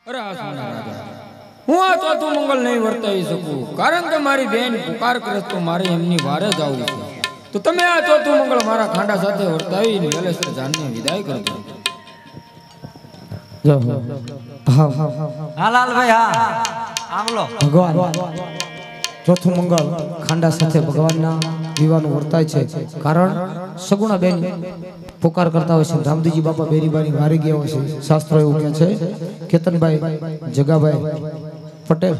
અરે આ સોના રાજા, હું આ ચોથું મંગળ નહીં વર્તાવી શકું, કારણ કે મારી બેન પુકાર કરે તો મારે એમની વારે જ આવવું છે. તો તમે આ ચોથું મંગળ મારા ખાંડા સાથે વર્તાવીને વેલેશ્વર જાનને વિદાય કરજો. હા લાલભાઈ, હા આમલો ભગવાન ચોથું મંગળ ખાંડા સાથે ભગવાનના વિવાહનું વર્તાય છે. કારણ સગુણા બેન પોકાર કરતા હોય છે, રામદેવજી બાપા બેરીબાની વારી ગયા હોય છે. શાસ્ત્રો એવું કહે છે, કેતનભાઈ જગાભાઈ પટેલ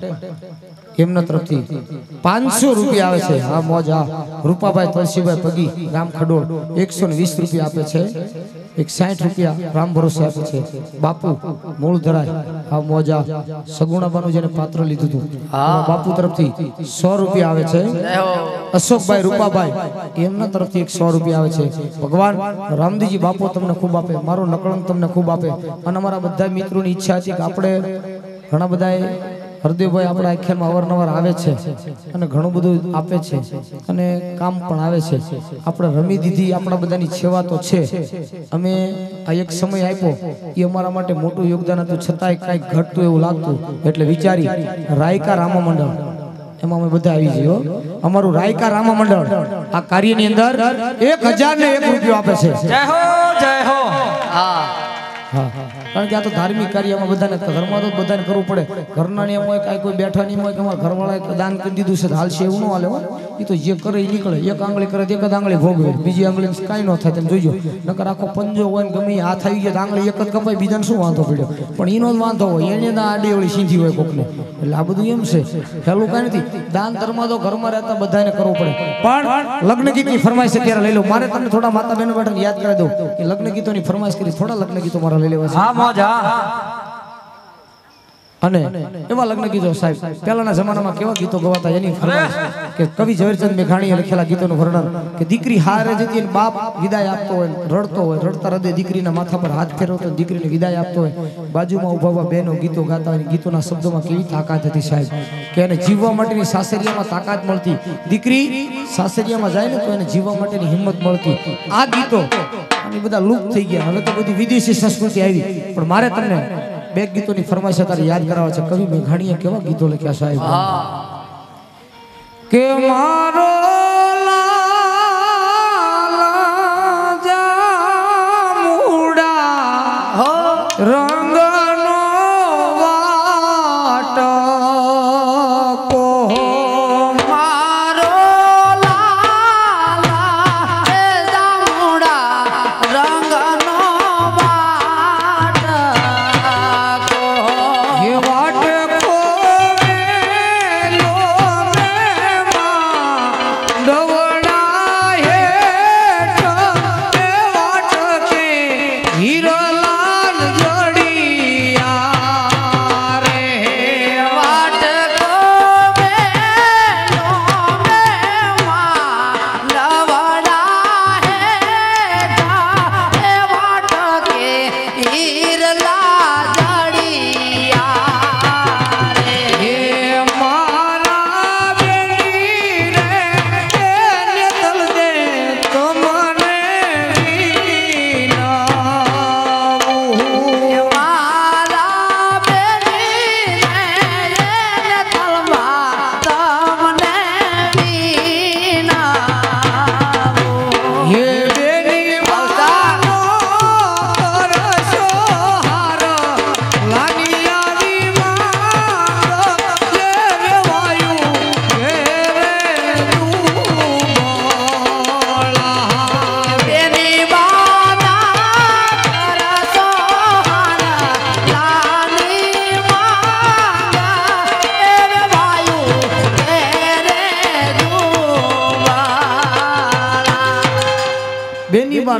એમના તરફથી 500 રૂપિયા આવે છે. હા મોજ. હા રૂપાભાઈ તુલસીભાઈ પગી રામ ખડોળ 120 રૂપિયા આપે છે. 60 રૂપિયા રામ ભરોસે આપે છે. બાપુ મૂળ ધરાય. હા મોજ. સગુણાબાનું જેને પાત્ર લીધું હતું બાપુ તરફથી 100 રૂપિયા આવે છે. અશોકભાઈ રૂપાભાઈ એમના તરફથી 100 રૂપિયા આવે છે. ભગવાન રામદેવજી બાપુ તમને ખૂબ આપે, મારો નકળંક તમને ખૂબ આપે. અને અમારા બધા મિત્રોની ઈચ્છા હતી કે આપણે ઘણા બધા હરદેવભાઈ આપણા આખ્યાનમાં અવારનવાર આવે છે અને ઘણું બધું આપે છે અને કામ પણ આવે છે. આપણે રમી દીધી, આપણા બધાની સેવા તો છે. અમે આ એક સમય આપ્યો એ અમારા માટે મોટું યોગદાન હતું, છતાંય કાંઈક ઘટતું એવું લાગતું એટલે વિચારી રાયકા રામા મંડળ એમાં અમે બધા આવી જઈએ. અમારું રાયકા રામા મંડળ આ કાર્યની અંદર 1001 રૂપિયો આપે છે. જય હો, જય હો. હા કારણ કે આ તો ધાર્મિક કાર્યમાં બધાને ઘરમાં તો બધાને કરવું પડે. ઘરના નિયમ હોય, કાંઈ કોઈ બેઠા નહીં હોય કે અમારા ઘરવાળાએ દાન કરી દીધું છે હાલશે એવું ન હાલે. એ તો જે કરે એ નીકળે. એક આંગળી કરે તો એક જ આંગળી ભોગવે, બીજી આંગળી કાંઈ ન થાય. તેમ જોઈજો, નકર આખો પંજો હોય ને ગમે હાથ આવી ગયા આંગળી એક જ કપાય, બીજાને શું વાંધો પડ્યો? પણ એનો જ વાંધો હોય, એને ના આડી ઓળી સીધી હોય કોકને. એટલે આ બધું એમ છે, હેલું કાંઈ નથી. દાન ધર્મ તો ઘરમાં રહેતા બધાને કરવું પડે. પણ લગ્ન ગીતની ફરમાઈશ અત્યારે લઈ લો. મારે તમને થોડા માતા બહેનો બેઠા યાદ કરાવી દઉં કે લગ્ન ગીતોની ફરમાઈશ કરી, થોડા લગ્ન ગીતો મારા લઈ લેવા છે. અને એવા લગ્ન ગીતો સાહેબ પહેલાના જમાનામાં કેવા ગીતો ગવાતા એની ફરમાઈશ કે કવિ ઝવેરચંદ મેઘાણીએ લખેલા ગીતોનું વર્ણન કે દીકરી હારે જતી અને બાપ વિદાય આપતો હોય, રડતો હોય, રડતા હૃદય દીકરીના માથા પર હાથ ફેરવતો દીકરીને વિદાય આપતો હોય, બાજુમાં ઉભા ઉભા બહેનો ગીતો ગાતા હોય. ગીતોના શબ્દોમાં કેવી તાકાત હતી સાહેબ કે એને જીવવા માટેની સાસરિયામાં તાકાત મળતી. દીકરી સાસરિયામાં જાય ને તો એને જીવવા માટેની હિંમત મળતી. આ ગીતો અને બધા લુપ્ત થઈ ગયા. હવે તો બધી વિદેશી સંસ્કૃતિ આવી. પણ મારે તમને બે ગીતોની ફરમાઈશ અત્યારે યાદ કરાવે છે. કવિ મેઘાણીએ કેવા ગીતો લખ્યા સાહેબ કે મારો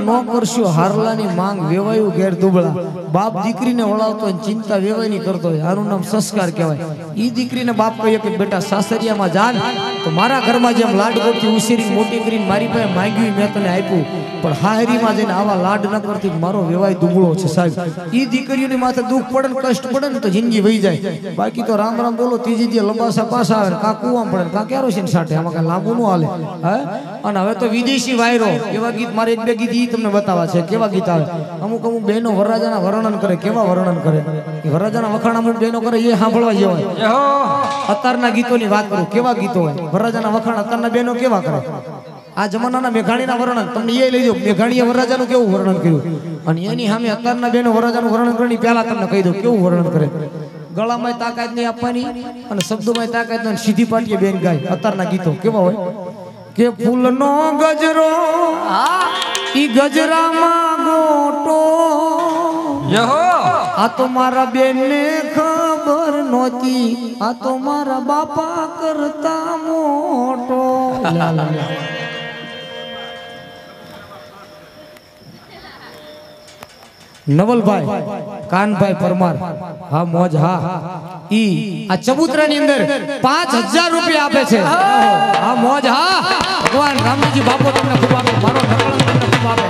નો કરશો હારલાની માંગ વેવાયું ઘેર દુબળા. બાપ દીકરીને વળાવતો હોય, ચિંતા વેવાયની કરતો હોય, આનું નામ સંસ્કાર કહેવાય. ઈ દીકરીને બાપ કહે કે બેટા સાસરિયામાં જાન તો મારા ઘરમાં જેમ લાડકોડથી ઉછેરી મોટી કરીને મારી પાસે માંગ્યું મેં તને આપ્યું, પણ હાહરીમાં જઈને આવા લાડ ન કરતી મારો વેવાય દુબળો છે સાહેબ. ઈ દીકરીઓની માથે દુઃખ પડે ને કષ્ટ પડે ને તો જિંદગી વહી જાય. બાકી તો રામ રામ બોલો ત્રીજી દી લંબાસા પાસા આવે, કાં કુવામાં પડે, કાં કેરોસીન સાટે, આમાં કાંઈ લાંબુ ન હાલે. અને હવે તો વિદેશી વાયરો એવા ગીત મારે એક બે ગીત ઈ તમને બતાવવા છે કેવા ગીત આવે. અમુક અમુક બહેનો વરરાજાના વર્ણન કરે, કેવા વર્ણન કરે. એ વરરાજાના વખાણ અમુક બહેનો કરે એ સાંભળવા જેવા હોય. જય હો. અત્યારના ગીતોની વાત કરું, કેવા ગીતો હોય. વરરાજાના વખાણ અત્યારના બહેનો કેવા કરે. આ જમાનાના મેઘાણીના વર્ણન તમને એ લઈ દો. મેઘાણીએ વરરાજાનું કેવું વર્ણન કર્યું અને એની સામે અત્યારના બહેનો વરરાજાનું વર્ણન કરવાની પહેલા તમને કહી દઉં કેવું વર્ણન કરે. ગળામાં તાકાત નહીં આપવાની અને શબ્દોમાં તાકાત નહીં, સીધી પાટીએ બેન ગાય. અત્યારના ગીતો કેવા હોય કે ફૂલનો ગજરો ઈ ગજરામાં ગોટો. જય હો. આ તો મારા બેનને ખબર નહોતી, આ તો મારા બાપા કરતા મોટો. નવલભાઈ કાનભાઈ પરમાર, હા મોજ, હા ઈ આ ચબુતરાની અંદર 5000 રૂપિયા આપે છે. હા મોજ, હા ભગવાન રામજી બાપો તમને ખૂબ આપે, મારો નકળ તમને ખૂબ આપે.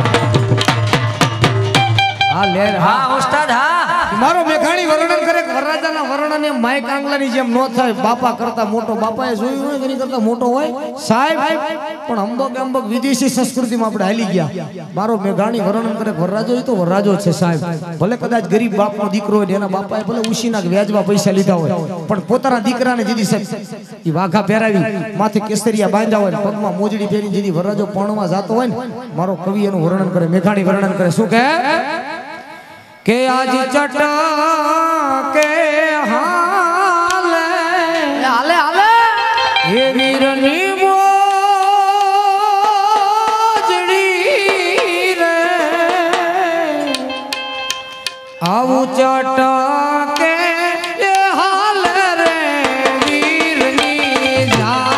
હા લેર, હા ઉસ્તાદ, હા. મારો મેઘાણી વર્ણન કરે, વરરાજાના વર્ણન એમ માઈક આંગલાની જેમ નો થાય. બાપા કરતા મોટો, બાપાએ જોયું હોય એની કરતા મોટો હોય સાહેબ. પણ અંબક અંબક વિદેશી સંસ્કૃતિમાં આપણે હાલી ગયા. મારો મેઘાણી વર્ણન કરે, વરરાજો એ તો વરરાજો છે સાહેબ. ભલે કદાચ ગરીબ બાપનો દીકરો હોય, એના બાપાએ ભલે ઉશીના વ્યાજમાં પૈસા લીધા હોય, પણ પોતાના દીકરાને જેદી સાહેબ એ વાઘા પહેરાવી, માથે કેસરિયા બાંધ્યા હોય, પગમાં મોજડી પહેરી જેદી વરરાજો પણવા જાતો હોય ને, મારો કવિ એનું વર્ણન કરે, મેઘાણી વર્ણન કરે. શું કહે કે આજ ચટા કે હાલે હાલે હાલે હે વીરની મોજડી રે આવું ચટા કે હાલે રે વીરની જા.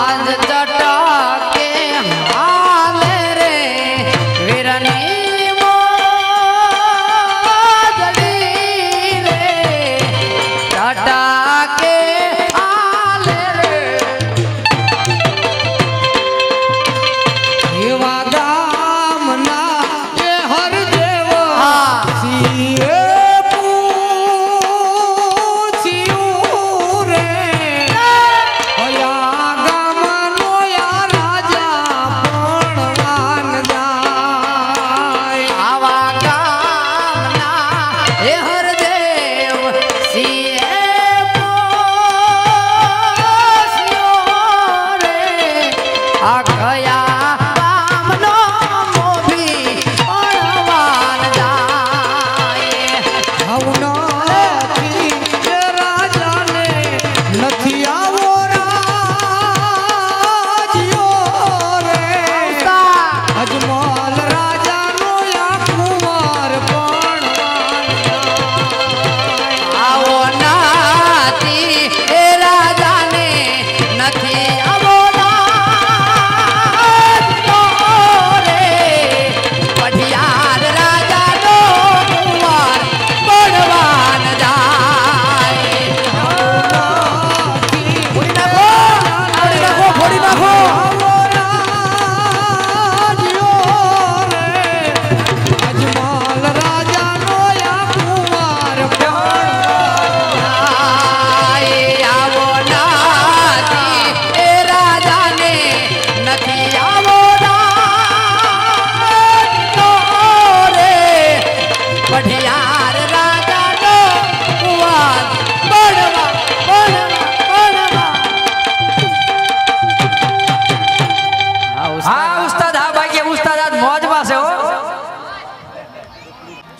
આજ ચટા કે હાલે રે વીરની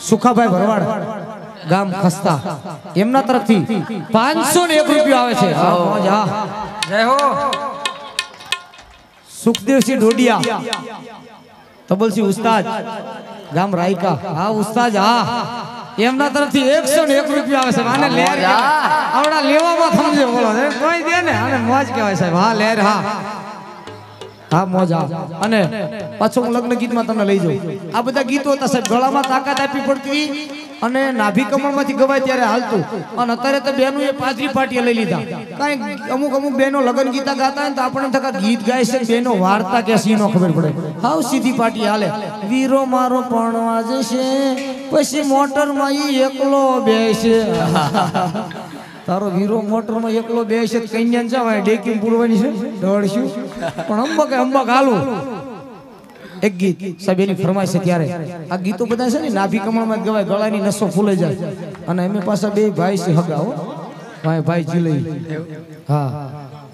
સુખાભાઈ ભરવાડ ગામ ખસ્તા એમના તરફથી 501 રૂપિયા આવે છે. જય હો. સુખદેવસિંહ ઢોડિયા તબલસિંહ ઉસ્તાદ ગામ રાયકા, હા ઉસ્તાદ, હા એમના તરફથી 101 રૂપિયા આવે છે. આને લેર આવડા લેવામાં સમજે બોલો કોઈ દે ને, આને મોજ કહેવાય સાહેબ. હા લેર, હા હા મોજ. અને પાછો હું લગ્ન ગીતમાં તમને લઈ જાઉં. આ બધા ગીતો હતા સાહેબ, ગળામાં તાકાત આપવી પડતી અને નાભી કમળમાંથી ગવાય ત્યારે હાલતું. અને અત્યારે તો બેનો એ પાદરી પાટીએ લઈ લીધા. કાંઈ અમુક અમુક બેનો લગ્ન ગીતા ગાતા હોય તો આપણે થકા ગીત ગાય છે, બેનો વાર્તા કે સી નો ખબર પડે. હાવ સીધી પાટી હાલે. વીરો મારો પણવા જશે પછી મોટરમાં ઈ એકલો બેસે. તારો વીરો મોટરમાં એકલો બેસે કન્યા જવાય ડેકી પૂરવાની છે દોડશું પણ અંબક અંબક હાલું. એક ગીત સાહેબ એની ફરમાઈશ છે ત્યારે આ ગીતો બધા છે ને નાભી કમળમાં જ ગવાય, ગળાની નસો ફૂલે જાય. અને અમે પાછા બે ભાઈ છે હગા હો, ભાઈ જીલઈ. હા,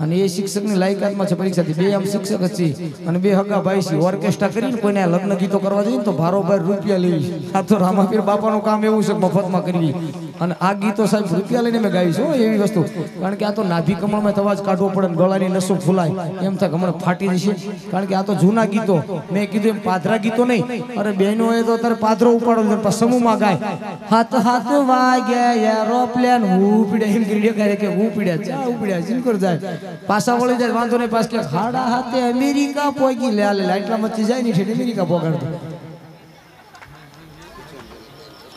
અને એ શિક્ષકની લાયકાતમાં છે પરીક્ષાથી. બે આમ શિક્ષક જ છે અને બે હગા ભાઈ છે. ઓર્કેસ્ટ્રા કરીને કોઈને લગ્ન ગીતો કરવા જઈએ તો ભારોભાર રૂપિયા લેવી. આ તો રામાપીર બાપાનું કામ એવું છે મફતમાં કરવી. અને આ ગીતો સાહેબ રૂપિયા લઈને મેં ગાયું છે એવી વસ્તુ. કારણ કે આ તો નાભી કમળમાં અવાજ કાઢવો પડે, ગળાની નસો ફૂલાય, એમ થાય હમણાં ફાટી જશે. કારણ કે આ તો જૂના ગીતો. મેં કીધું એમ પાદરા ગીતો નહીં. અરે બહેનો એ તો અત્યારે પાદરો ઉપાડો સમૂહમાં ગાય. હાથ હાથ વાગ્યા એરોપ્લેન ઉપડ્યા એમ કરી કરે કે ઉપડ્યા ચા ઉપડ્યા જીનકોર જાય. પાછા વળી જાય વાંધો નહીં. પાછ કે હાડા હાથે અમેરિકા પોગી લે લાઈટલા મચ્છી જાય ને છે અમેરિકા પોગાડતો.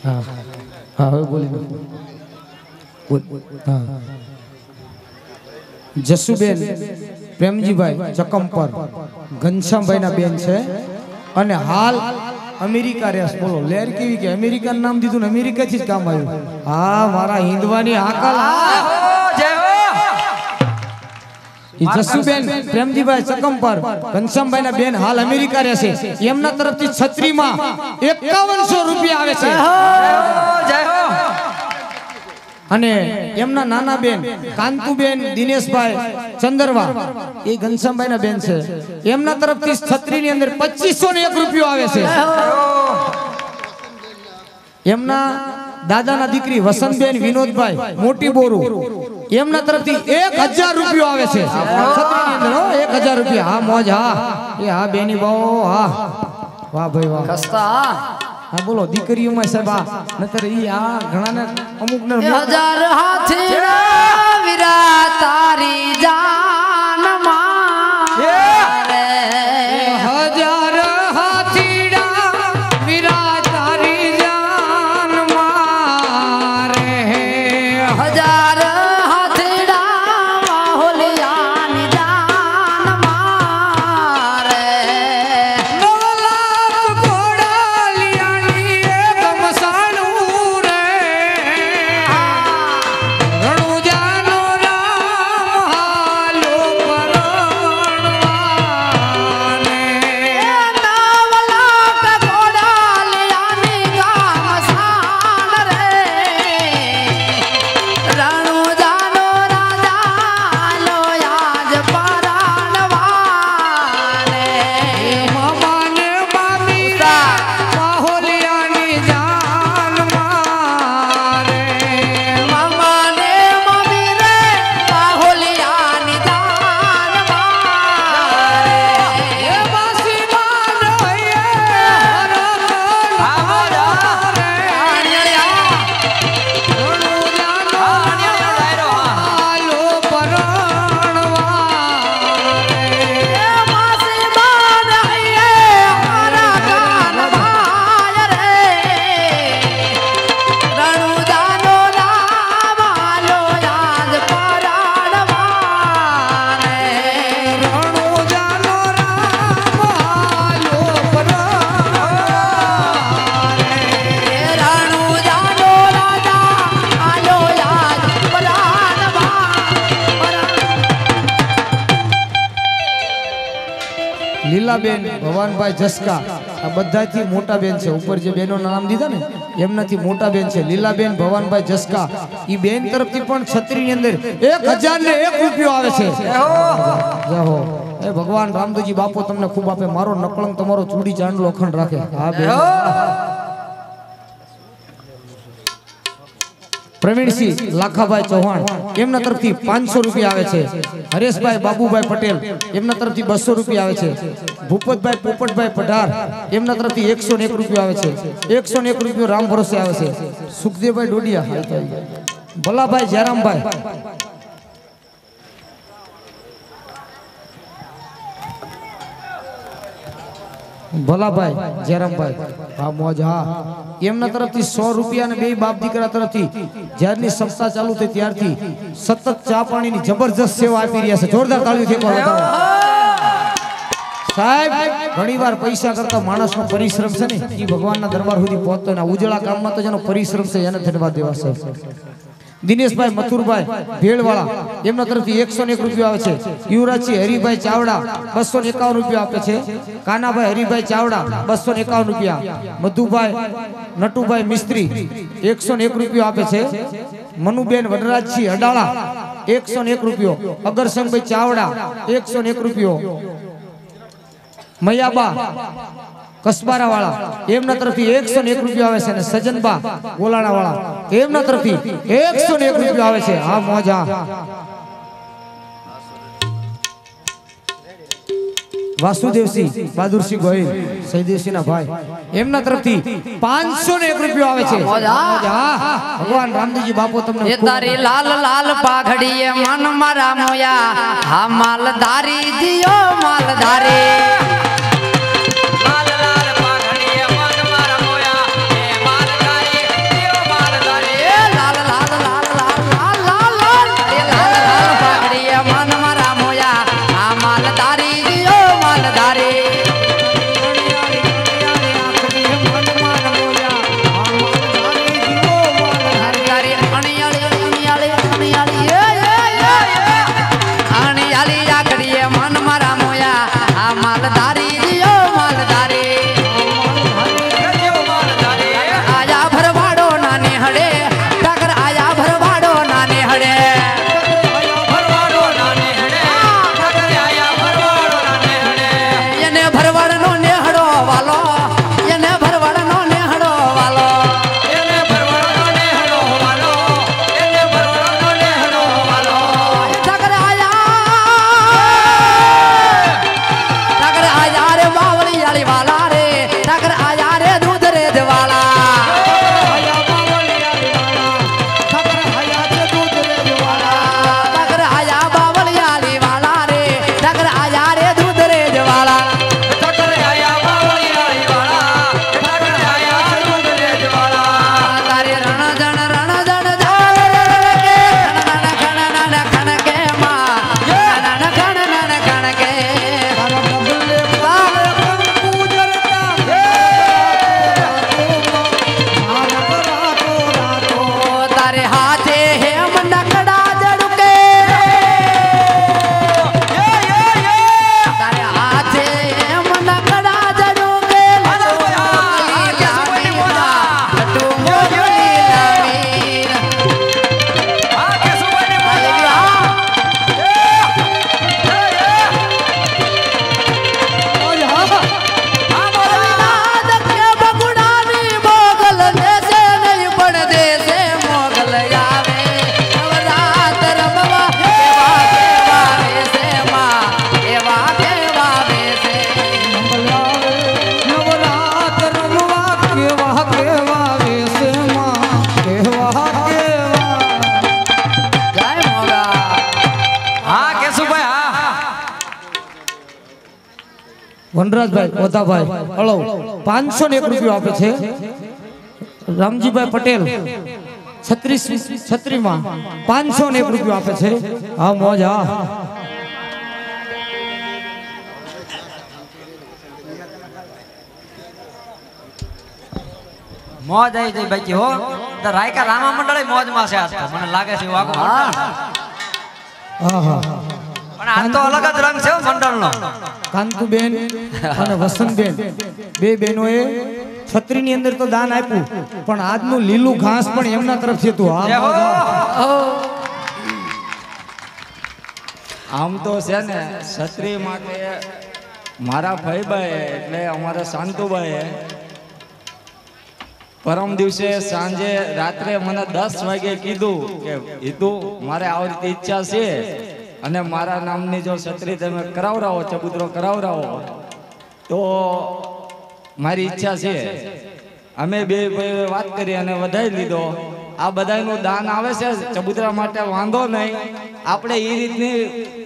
હા હા હવે બોલી હા. જસુબેન પ્રેમજીભાઈ ચકમપર ઘનશ્યામભાઈ ના બેન છે અને હાલ અમેરિકા રેસ. બોલો લેર કેવી કે અમેરિકા નામ દીધું ને અમેરિકા થી જ કામ આવ્યું. હા મારા હિન્દવાની આકલ. જસુબેન પ્રેમજીભાઈ ચકમપર ઘનશ્યામભાઈ ના બેન હાલ અમેરિકા રહેશે. એમના તરફથી છત્રીમાં 5100 રૂપિયા આવે છે. અને એમના નાના બેન કાંતુબેન દિનેશભાઈ ચંદરવા એ ઘનશ્યામભાઈ ના બેન છે. એમના તરફથી છત્રી ની અંદર 2501 રૂપિયો આવે છે. એમના દાદાના દીકરી વસંતબેન વિનોદભાઈ મોટી બોરુ એમના તરફથી 1000 રૂપિયો આવે છે. છત્રીની અંદર 1000 રૂપિયા. હા મોજ. હા એ હા બેની બાઓ. હા વાહ ભાઈ વાહ. કસ્તા હા બોલો દીકરીઓમાં સાહેબ આ નતર ઈ આ ઘણાને અમુક ને 1000 હાથી વીરા તારી જાન મારે 1000 હાથીડા વીરા તારી જાન મારે 1000 હાથીડા માહોલિયાની જાન મારે 9 લાખ ઘોડાલિયાની એક મસાણું રે રણુજાનો રામ હાલો પરણવાને 9 લાખ ઘોડાલિયાની ગામસાણ રે રણુજાનો રાજા લો આજ પરાણવાને મામાને મામી માહોલિયાની જાન મારે મામાને મમ્મી રે માહોલિયાની જાન મારે એ બાસી માન હૈયે લીલાબેન ભવાનભાઈ જસકા આ બધાથી મોટા બેન છે. ઉપર જે બેનો નામ દીધા ને એમનાથી મોટા બેન છે લીલાબેન ભવાનભાઈ જસકા. ઈ બેન તરફથી પણ છત્રી ની અંદર 1001 રૂપિયો આવે છે. જય હો. એ ભગવાન રામદેવજી બાપો તમને ખૂબ આપે. મારો નકળંગ તમારો ચૂડી ચાંદલો અખંડ રાખે. હા બેન. પ્રવીણસિંહ લાખાભાઈ ચૌહાણ એમના તરફથી 500 રૂપિયા આવે છે. હરેશભાઈ બાબુભાઈ પટેલ એમના તરફથી 200 રૂપિયા આવે છે. ભૂપતભાઈ પોપટભાઈ પઢાર એમના તરફથી 101 રૂપિયા આવે છે. 101 રૂપિયો રામ ભરોસે આવે છે. સુખદેવભાઈ ડોડિયા ભલાભાઈ જયરામભાઈ ભલાભાઈ જયરામભાઈ હા મોજ. હા એમના તરફથી 100 રૂપિયા અને બે બાપ દીકરા તરફથી જ્યારની સંસ્થા ચાલુ થઈ ત્યારથી સતત ચા પાણીની જબરજસ્ત સેવા આપી રહ્યા છે. જોરદાર તાળીઓથી એકવાર બતાવો સાહેબ. ઘણીવાર પૈસા કરતા માણસનો પરિશ્રમ છે ને એ ભગવાનના દરબાર સુધી પહોંચતો ને ઉજળા કામમાં તો જેનો પરિશ્રમ છે એને ધન્યવાદ દેવા સાહેબ. દિનેશભાઈ મથુરભાઈ ભેળવાળા એમના તરફથી 101 રૂપિયા આવે છે યુવરાજજી હરિભાઈ ચાવડા 251 રૂપિયા આપે છે કાનાભાઈ હરિભાઈ ચાવડા 251 રૂપિયા મધુભાઈ નટુભાઈ મિસ્ત્રી 101 રૂપિયા આપે છે મનુબેન વનરાજજી અડાળા 101 રૂપિયો અગરસંગભાઈ ચાવડા 101 રૂપિયો મયાબા કસબારા વાળા એમના તરફથી 101 રૂપિયા આવે છે અને સજનબા ગોલાણા વાળા એમના તરફથી 101 રૂપિયા આવે છે હા મોજા વાસુદેવસિંહ બહાદુરસિંહ ગોહિલ સૈદેવસિંહ ના ભાઈ એમના તરફથી 501 રૂપિયા આવે છે ભગવાન રામદેવજી બાપુ તમને એ તારી લાલ લાલ પાઘડીએ મન મારા મોયા હા માલધારી દિયો માલધારી વનરાજભાઈ ઓધાભાઈ અળવ 501 રૂપિયા આપે છે રામજીભાઈ પટેલ છત્રીમાં 501 રૂપિયા આપે છે હા મોજ હા મોજ આવી જઈ બાકી હો તો રાયકા રામા મંડળ મોજ માં છે આજ તો મને લાગે છે વાગો હા હા પણ આ તો અલગ જ રંગ છે મંડળ નો કાંતુબેન અને વસંતબેન બે બહેનોએ છત્રીની અંદર તો દાન આપ્યું પણ આજનું લીલું ઘાસ પણ એમના તરફથી હતું આમ તો છે ને છત્રી માટે મારા ભાઈભાઈ એટલે અમારા શાંતુભાઈ પરમ દિવસે સાંજે રાત્રે મને 10 વાગે કીધું કે હિતુ મારે આવી રીતે ઈચ્છા છે અને મારા નામની જો છત્રી તમે કરાવરાવો ચબૂતરો કરાવરાવો તો મારી ઈચ્છા છે અમે બે ભાઈ વાત કરી અને વધારી લીધો આ બધાનું દાન આવે છે ચબૂતરા માટે વાંધો નહીં આપણે એ રીતની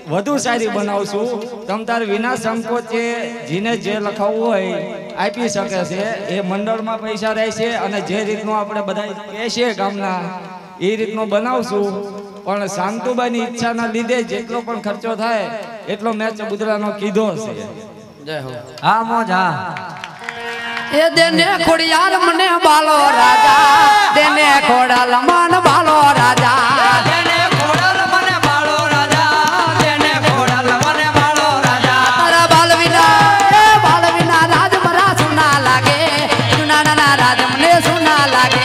વધુ સારી બનાવશું તમ તાર વિના સંકોચે જીને જે લખાવવું હોય આપી શકે છે એ મંડળમાં પૈસા રહેશે અને જે રીતનું આપણે બધા કહેશે ગામના એ રીતનું બનાવશું પણ શાંતુબાઈની ઈચ્છાના લીધે જેટલો પણ ખર્ચો થાય એટલો મેં ચબૂતરાનો કીધો છે હા મોજ હા એ દેને ખોડિયાર મને બાલો રાજા દેને ખોડાલ મન બાલો રાજા તેને ખોડલ મને બાળો રાજા તેને ખોડલ મને બાળો રાજા તારા બાલ વિના રાજ મરા સુના લાગે જુના નાના રાજ મને સુના લાગે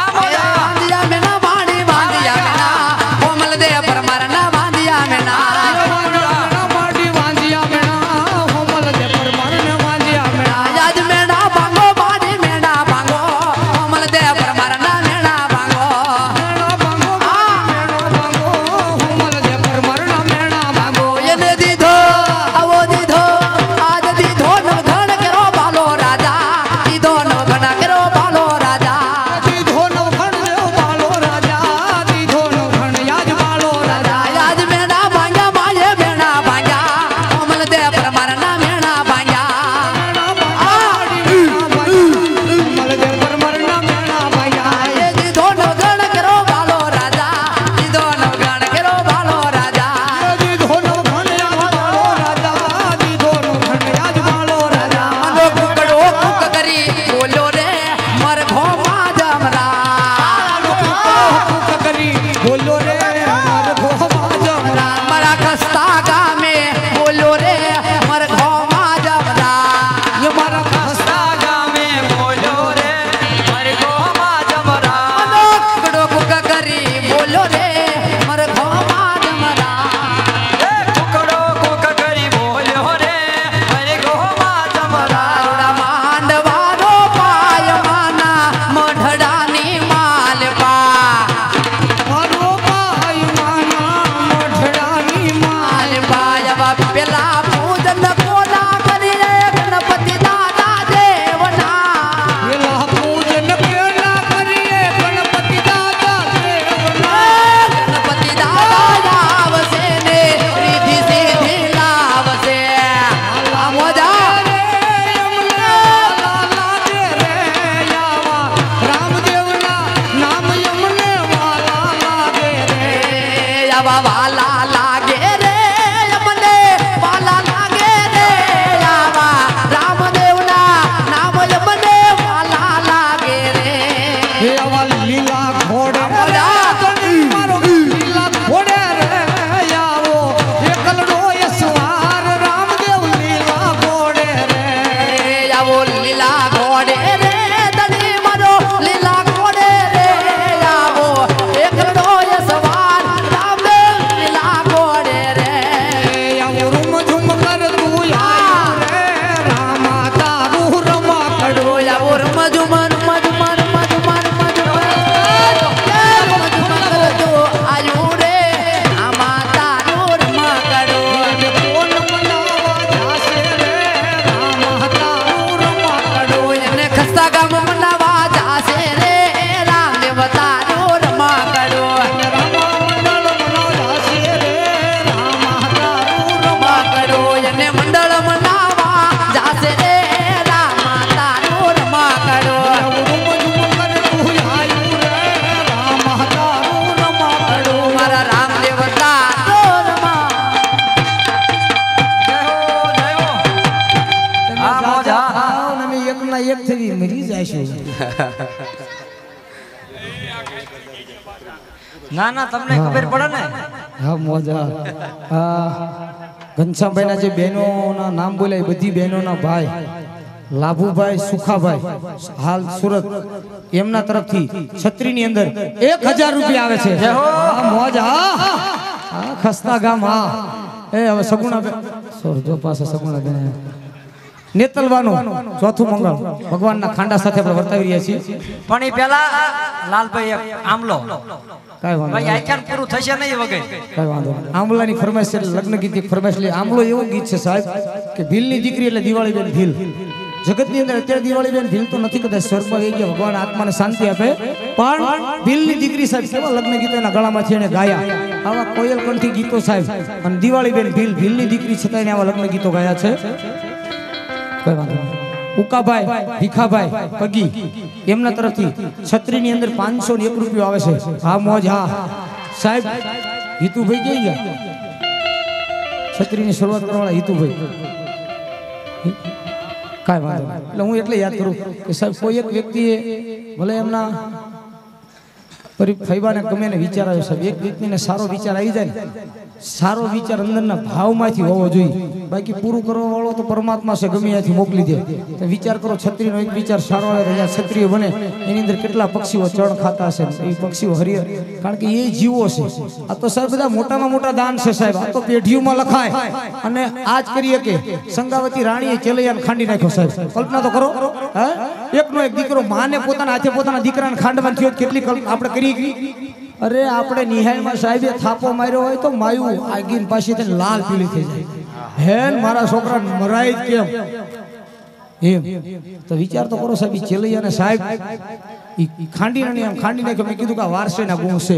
વાંધિયા મેના વાણી વાંધિયા મેના કોમલ દે પર મારના વાંધિયા મેના યાદ મેના ભાંગો વાણી મેના ભાંગો કોમલ દે પર મારના મેના ભાંગો એને દીધો આવો દીધો આજ દીધો નો ઘણ કેરો બાલો રાજા દીધો નો ઘણ કેરો બાલો રાજા યાદ મેના ભાંગ્યા માયે મેના ભાંગ્યા કોમલ દે પર મારના મેના ભાંગ્યા એ દીધો નો ઘણ કેરો બાલો રાજા દીધો નો ઘણ કેરો બાલો રાજા મનો કુકડો કુક કરી બોલ્યો રે મર ઘોમા જમરા મારા ખસ્તા ગામે બોલ્યો રે મર ઘોમા જમરા હસતા ગામે બોલ્યો રે મારી ગોમાં જમરા મનો કુકડો કુક કરી બોલ્યો રે મર ઘોમા જમરા એ કુકડો કુક કરી બોલ્યો રે મારી ગોમાં જમરા તારા માંડવાનો પાય માના મઢડાની માલપા માલપા પેલા પૂજન કોના કરી રે ગણપતિ દાદા દેવના ગણપતિ દાદા આવશે ને રીધિ સીધી લાવશે આ મોજા આવા વાલા લાગે રે અમને વાલા લાગે રે આવા રામદેવના નામ અમને વાલા લાગે રે આવો લીલા ઘોડે રે તને મારો લીલા ઘોડે રે આવો એકડો સવાર રામદેવ લીલા ઘોડે રે આવો રમજુમન મજુમન મજુમન આયુ રે આમાં તારું રમકડો એને ખસ્તા ગામ મનાવા જાશે રે રામદેવ તારું રમકડો રમકડો એને મંડળ મનાવા જાશે રે રામ તારું રમકડો મારા રામદેવ તારું આ મોજા એકના એક થઈ મરી જાય ના ના તમને ખબર પડે ને હા મોજા ઘનશ્યામભાઈના જે બહેનોના નામ બોલ્યા એ બધી બહેનોના ભાઈ લાભુભાઈ સુખાભાઈ હાલ સુરત એમના તરફથી છત્રીની અંદર 1000 રૂપિયા આવે છે હા મોજ હા ખસ્તા ગામ હા એ હવે સગુણા જો પાસે સગુણા બેન નેતલવાનું ચોથું મંગળ ભગવાનના ખાંડા સાથે આપણે વર્તાવી રહ્યા છીએ પણ એ પેલા લાલભાઈ એક આમલો કાંઈ વાંધો ભાઈ આખ્યાન પૂરું થશે નહીં વગર કઈ વાંધો નહીં. આંબલાની ફરમાઈશ છે લગ્ન ગીત એક ફરમાઈશ લે આંબલો એવું ગીત છે સાહેબ કે ભીલની દીકરી એટલે દિવાળી બેન ભીલ જગતની અંદર અત્યારે દિવાળી બેન ભીલ તો નથી કદાચ સ્વર્ગમાં ગઈ ગયા ભગવાન આત્માને શાંતિ આપે પણ ભીલની દીકરી સાહેબ કેવા લગ્ન ગીતો એના ગળામાંથી એને ગાયા આવા કોયલ કંઠી ગીતો સાહેબ અને દિવાળી બેન ભીલની દીકરી છતાં એને આવા લગ્ન ગીતો ગાયા છે કઈ વાંધો નહીં. ઉકાભાઈ ભીખાભાઈ પગી એમના તરફથી છત્રીની અંદર 501 રૂપિયો આવે છે હા મોજ હા સાહેબ હિતુભાઈ જઈ ગયા છત્રીની શરૂઆત કરવાવાળા હિતુભાઈ કાંઈ વાંધો નહીં. એટલે હું એટલે યાદ કરું કે સાહેબ કોઈ એક વ્યક્તિએ ભલે એમના ફૈબાને ગમે ને વિચાર આવ્યો સાહેબ, એક વ્યક્તિને સારો વિચાર આવી જાય ને, સારો વિચાર અંદરના ભાવમાંથી હોવો જોઈએ. બાકી પૂરું કરવા વાળો તો પરમાત્મા છે, ગમે ત્યાંથી મોકલી દે. તો વિચાર કરો, છત્રીનો એક વિચાર સારો આવે તો જ્યાં ક્ષત્રિય બને એની અંદર કેટલા પક્ષીઓ ચણ ખાતા હશે, એ પક્ષીઓ હરિહર, કારણ કે એ જીવો છે. આ તો સાહેબ બધા મોટામાં મોટા દાન છે સાહેબ, આ તો પેઢીઓમાં લખાય. અને આજ કરીએ કે સંગાવતી રાણીએ ચેલૈયાને ખાંડી નાખ્યો સાહેબ, કલ્પના તો કરો. હે, એકનો એક દીકરો માને પોતાના હાથે પોતાના દીકરાને ખાંડવા થયો, કેટલી આપણે કરી. અરે આપણે નિહાળમાં સાહેબે થાપો માર્યો હોય તો માયું આગીન પાસેથી લાલ પીળી થઈ જાય. હેન મારા છોકરા મરાય જ કેમ એમ. તો વિચાર તો કરો સાહેબ, ચેલૈયાને સાહેબ ખાંડી નાખ્યો. મેં કીધું કે આ વારસેના ગુણ છે.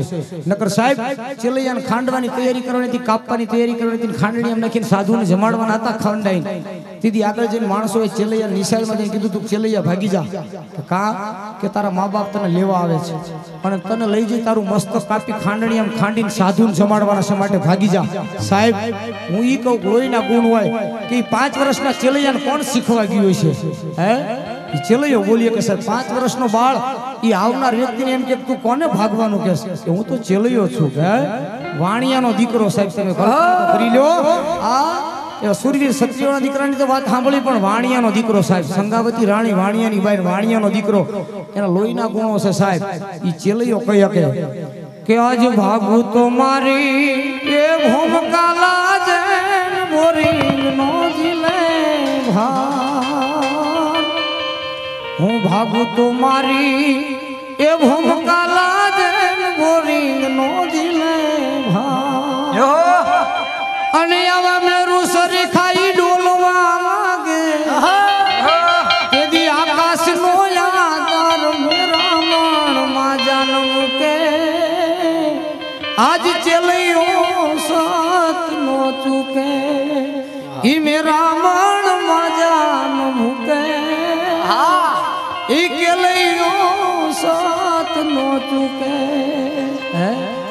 નકર સાહેબ ચેલૈયાને ખાંડવાની તૈયારી કરવાની હતી, કાપવાની તૈયારી કરવાની હતી, ખાંડણી એમ નાખીને સાધુને જમાડવાના હતા ખંડાઈને. તેથી આગળ જઈને માણસોએ ચેલૈયા નિશાળમાં જઈને કીધું તું ચેલૈયા ભાગી જા. કે તારા મા બાપ તને લેવા આવે છે અને તને લઈ જઈ તારું મસ્તક કાપી ખાંડણી એમ ખાંડીને સાધુને જમાડવાના છે, માટે ભાગી જા. સાહેબ હું ઈ કહું, લોહીના ગુણ હોય કે 5 વર્ષના ચેલૈયાને કોણ શીખવા ગયું છે? હે, ચેલૈયો બોલીએ કે સાહેબ 5 વર્ષનો બાળ ઈ આવનાર વ્યક્તિને એમ કે તું કોને ભાગવાનું કે હું તો ચેલૈયો છું. કે વાણિયાનો દીકરો સાહેબ, તમે કરી લો. આ સુરવીર ક્ષત્રિયોના દીકરાની તો વાત સાંભળી, પણ વાણિયાનો દીકરો સાહેબ, સંગાવતી રાણી વાણિયાની બાઈ, વાણિયાનો દીકરો, એના લોહીના ગુણો છે સાહેબ. ઈ ચેલૈયો કહી શકે કે આજ ભાગું તો મારી એ ભૂમકાલા જેન બોરિંગ નો જીલે ભાન, હું ભાગું તો મારી એ ભૂમકાલા જેન બોરિંગ નો જીલે ભાન. અને આવા મેરું સરી ખાઈ ડોલવા લાગે, તેદી આકાશ નો યાદાર મેરા મણ માં જાન મૂકે. આજ ચેલૈયો સત નો ચૂકે, ઈ મેરા મણ માં જાન મૂકે. ઈ ચેલૈયો સત નો ચૂકે.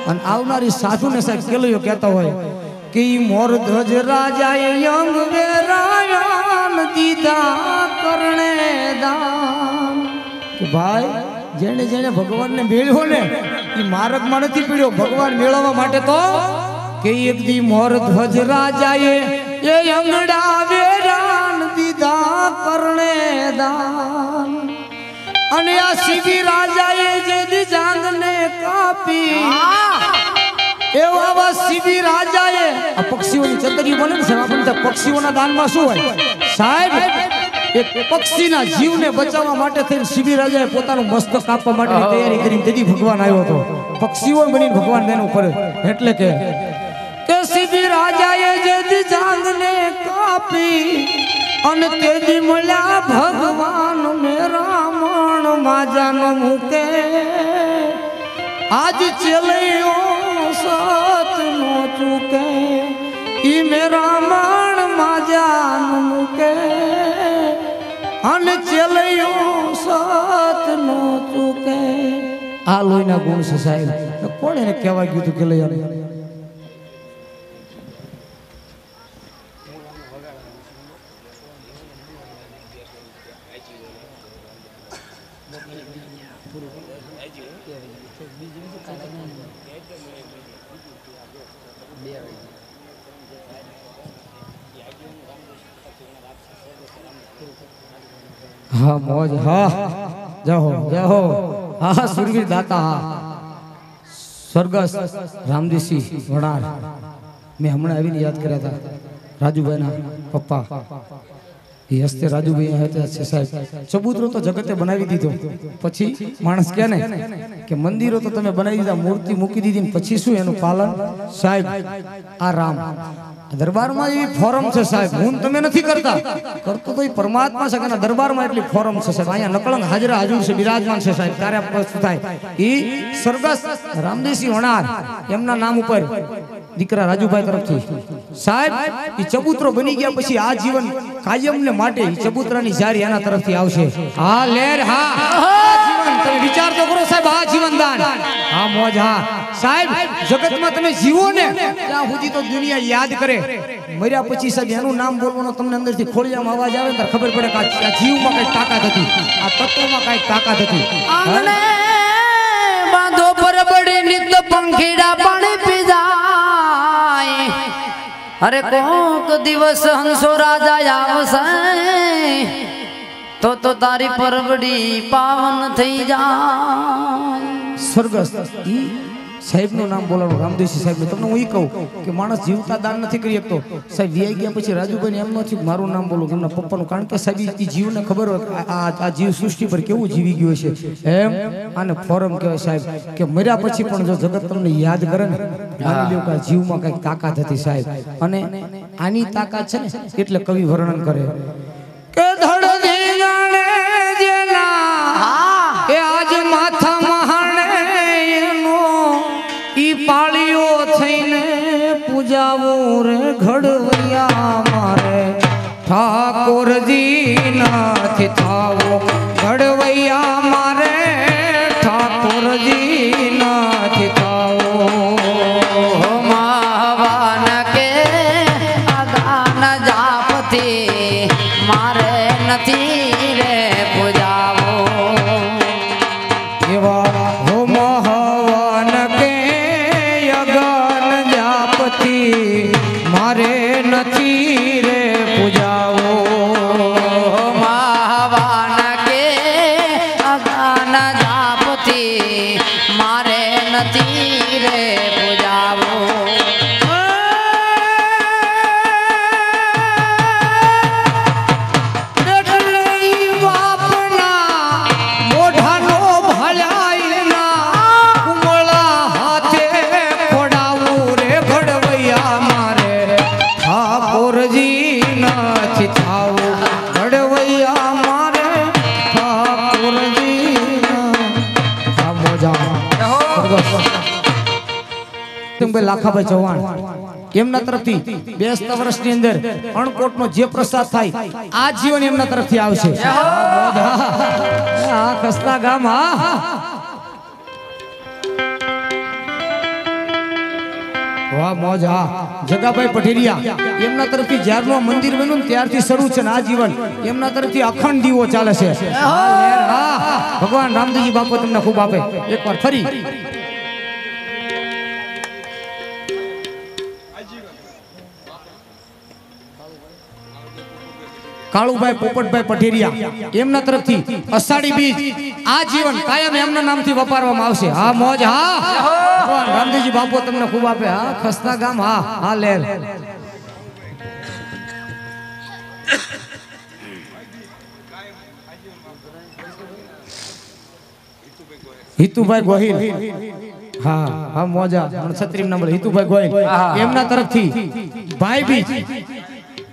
અને આવનારી સાધુને સાહેબ ચેલૈયો કહેતા હોય કે મોર ધ્વજ રાજાએ અંગ વેરાયણ દીધા કરણે દાન. કે ભાઈ જેને જેને ભગવાનને મેળ્યો ને એ માર્ગમાં નથી પીડ્યો, ભગવાન મેળવવા માટે તો કે એક દી મોર ધ્વજ રાજાએ એ અંગડા વેરાણ દીધા કરણે દાન. અને આ શિબી રાજાએ જે દી જાંગને કાપી, એવા શિબી રાજાએ આ પક્ષીઓની ચતરી બને ને સાહેબ, આપણે પક્ષીઓના દાનમાં શું હોય સાહેબ, એક પક્ષીના જીવને બચાવવા માટે થઈને શિબી રાજાએ પોતાનું મસ્તક કાપવા માટેની તૈયારી કરી. તેથી ભગવાન આવ્યો હતો, પક્ષીઓ બનીને ભગવાન તેનું ઉપર. એટલે કે શિબી રાજાએ જે જાંગને કાપી અને તેથી મળ્યા ભગવાન મેરા મણ માજાન મૂકે. આજ ચેલૈયો સત નો ચૂકે, ઈ મેરા મણ માજાન મૂકે. અને ચેલૈયો સત નો ચૂકે. આ લોહીના ગુણ છે સાહેબ. કોણ એને કહેવા ગયું હતું ચેલૈયાને? હા મોજ, હા જય હો. હા સુરવીર દાતા, સ્વર્ગસ્થ રામદેવસિંહ વણાર. મેં હમણાં આવીને યાદ કર્યા હતા રાજુભાઈના પપ્પા, એ હસ્તે રાજુભાઈ હતા છે સાહેબ. ચબૂતરો તો જગતે બનાવી દીધો, પછી માણસ કહે ને કે મંદિરો તો તમે બનાવી દીધા, મૂર્તિ મૂકી દીધી, પછી શું એનું પાલન સાહેબ? આ રામ દરબારમાં એવી ફોરમ છે સાહેબ, હું તમે નથી કરતા, કરતો તો એ પરમાત્મા છે. કે દરબારમાં એટલી ફોરમ છે સાહેબ. અહીંયા નકળંગ હાજરા હાજર છે, બિરાજમાન છે સાહેબ. ત્યારે થાય એ સ્વર્ગસ્થ રામદેવસિંહ વણાર એમના નામ ઉપર દીકરા રાજુભાઈ તરફથી સાહેબ એ ચબૂતરો બની ગયા. પછી આ જીવન કાયમને માટે ચબૂતરાની જારી એના તરફથી આવશે. હા લેર, હા જીવન, તમે વિચાર તો કરો સાહેબ. આ જીવન દાન, હા મોજ હા સાહેબ જગતમાં તમે જીવો ને ત્યાં સુધી તો દુનિયા યાદ કરે મર્યા પછી સાહેબ એનું નામ બોલવાનો તમને અંદરથી ખોળિયામાં અવાજ આવે તો ખબર પડે કે આ જીવમાં કઈ તાકાત હતી આ તત્વમાં કઈ તાકાત હતી આંગણે બાંધો પર બડી નિત પંખીડા પાણી પી જાય અરે કોક દિવસ હંસો રાજા આવશે તો તારી પરબડી પાવન થઈ જાય સ્વર્ગસ્થ ઈ સાહેબનું નામ બોલાવો રામદેવજી સાહેબ તમને હું ઈ કહું કે માણસ જીવતા દાન નથી કરી શકતો સાહેબ વ્યાઈ ગયા પછી રાજુભાઈ એમ નથી મારું નામ બોલું એમના પપ્પાનું કારણ કે સાહેબ જીવને ખબર હોય આ જીવ સૃષ્ટિ પર કેવું જીવી ગયો છે એમ આને ફોરમ કહેવાય સાહેબ કે મર્યા પછી પણ જો જગત તમને યાદ કરે ને માની લ્યો કે આ જીવમાં કઈક તાકાત હતી સાહેબ અને આની તાકાત છે ને એટલે કવિ વર્ણન કરે કે ધડધી જાણે જેના એ આજ માથા મહાણે એનો ઈ પાળીઓ થઈને પૂજાવું રે ઘડવૈયા મારે ઠાકોરજી નથી થાવો ઘડવૈયા મારે ઠાકોરજી નથી થાવો માવાન કે અગાન જાપથી મારે નથી રે પૂજાવો એવા હો મહવન કે યગન જાપતી મારે નથી રે પૂજાવો માવાન કે અગાન જાપથી મારે નથી રે પૂજાવો લાખાભાઈ ચૌહાણ એમના તરફથી 2 વર્ષની અંદર અણકોટનો જે પ્રસાદ થાય આ જીવન એમના તરફથી આવશે આ ખસ્તા ગામ હા વાહ મોજ હા જગાભાઈ પઠેરિયા એમના તરફથી જ્યારનું આ મંદિર બન્યું ત્યારથી શરૂ છે ને આ જીવન એમના તરફથી અખંડ દીવો ચાલે છે ભગવાન રામદેવજી બાપુ તમને ખૂબ આપે એકવાર ફરી કાળુભાઈ પોપટભાઈ પઠેરિયા એમના તરફથી અષાઢી બીજ આ જીવન કાયમ એમના નામથી વપારવામાં આવશે હા મોજ હા રામદેવજી બાપુ તમને ખૂબ આપે હા ખસ્તા ગામ હા હા લેલ હિતુભાઈ ગોહિલ હા હા મોજા છત્રીમ નંબર હિતુભાઈ ગોહિલ એમના તરફથી ભાઈ બીજ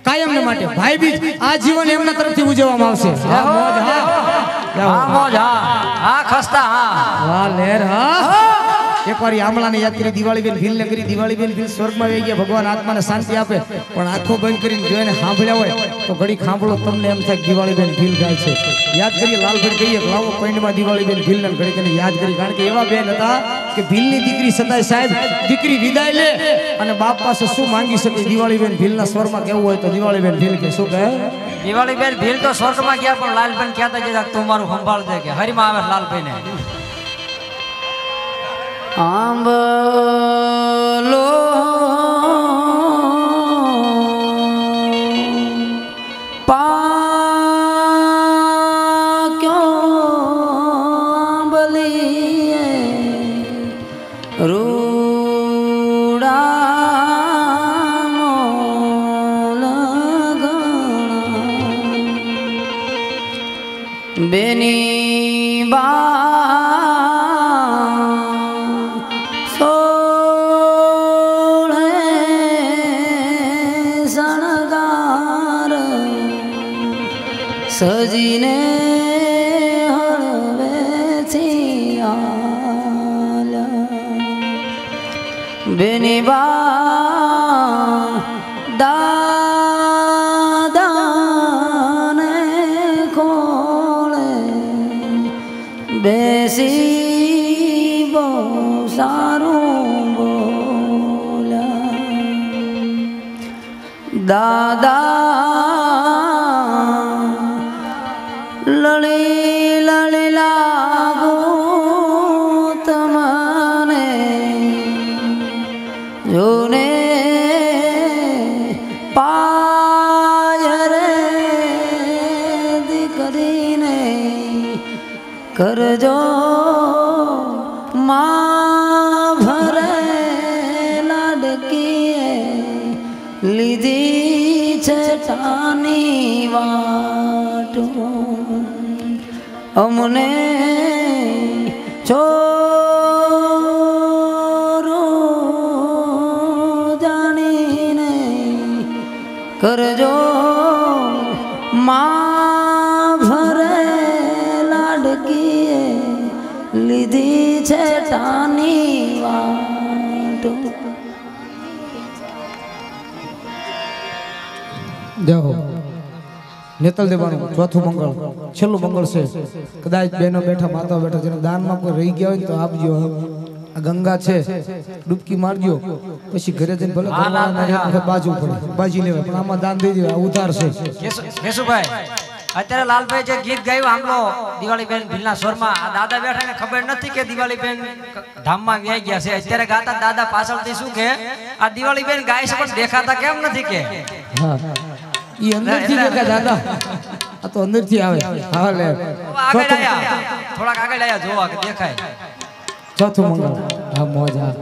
કાયમ ને માટે ભાઈ બીજ આ જીવન એમના તરફથી ઉજવવામાં આવશે હા મોજ હા મોજ હા ખસ્તા વાહ લેર હા એકવાર આમળાને યાદ કરી દિવાળી બેન ભીલ ને કરી દિવાળી બેન ભીલ સ્વર્ગમાં વહી ગયા ભગવાન આત્માને શાંતિ આપે પણ આંખો બંધ કરીને જોઈને સાંભળ્યા હોય તો ઘડી સાંભળો તમને એમ થાય દિવાળી બેન ભીલ ગાય છે યાદ કરીએ લાલભાઈ કહીએ લાવો પૈંડમાં દિવાળી બેન ભીલ ને ઘડી કરીને યાદ કરી કારણ કે એવા બેન હતા કે ભીલની દીકરી સદાય સાહેબ દીકરી વિદાય લે અને બાપ પાસે શું માંગી શકે દિવાળી બેન ભીલના સ્વરમાં કેવું હોય તો દિવાળી બેન ભીલ કે શું કહે દિવાળી બેન ભીલ તો સ્વર્ગમાં ગયા પણ લાલબેન કહેતા કે તું મારું સંભાળ દે કે હરીમાં આવે લાલભાઈ ને આંબલો પાક્યો આંબલીએ રૂડાનો લગણ બેની બા સજીને હળવેથી આલા બેની બા દાદાને ખોળે બેસી બસ સારું બોલ્યા દાદા લળી લળી લાગો તમને જોને પાય રે દીકરીને કરજો માં ભરે લાડકીએ લીધી છે ટાની વાટો અમને ચોરો જાણીને કરજો માં ભરે લાડકીએ લીધી છે ટાની વાટો દેહો નેતલ દેવાનું ચોથું મંગળ છેલ્લું મંગળ છે કદાચ બહેનો બેઠા માતા બેઠા જેને દાનમાં કોઈ રહી ગયા હોય તો આપજો આ ગંગા છે ડૂબકી મારજો પછી ઘરે જઈને ભલે ઘરવાળાને બાજુ પડે બાજી લેવાય પણ આમાં દાન દઈ દેવાય આ ઉધાર છે કેશુભાઈ અત્યારે લાલભાઈ જે ગીત ગાયું આંગલો દિવાળી બેન ભીલના સ્વરમાં આ દાદા બેઠા ને ખબર નથી કે દિવાળી બેન ધામમાં વ્યાઈ ગયા છે અત્યારે ગાતા દાદા પાછળથી શું કે આ દિવાળી બેન ગાય છે પણ દેખાતા કેમ નથી કે હા ઈ અંદરથી દેખાય દાદા આ તો અંદરથી આવે હા લે આગળ આયા થોડાક આગળ આયા જોવા કે દેખાય ચોથું મંગળ હા મોજ હા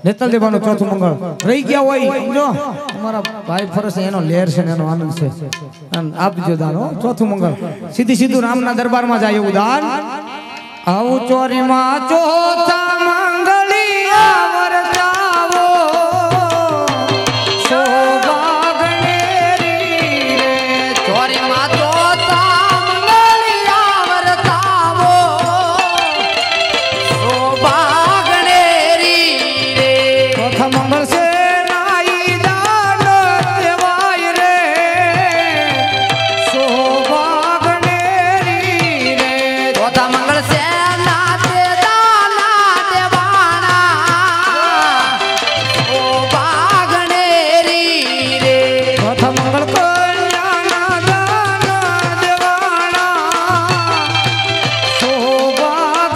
નેતલ દેવાનું ચોથું મંગળ રહી ગયા હોય સમજો અમારા ભાઈ ફરસ એનો લહેર છે ને એનો આનંદ છે આપજો દાન હો ચોથું મંગળ સીધું રામના દરબારમાં જાય એવું દાન આવું ચોરીમાં ચોથા મંગળી આવરતાવો ચોરીમાં ચોથા મંગળી આવરતાવો શોભાગણેરી રે ચોથા મંગળ છે નાઈ દાન દેવાય રે શોભાગણેરી રે ચોથા મંગળ છે નાતે દાના દેવાણા શોભાગણેરી રે ચોથા મંગળ કલ્યાણના દાન દેવાણા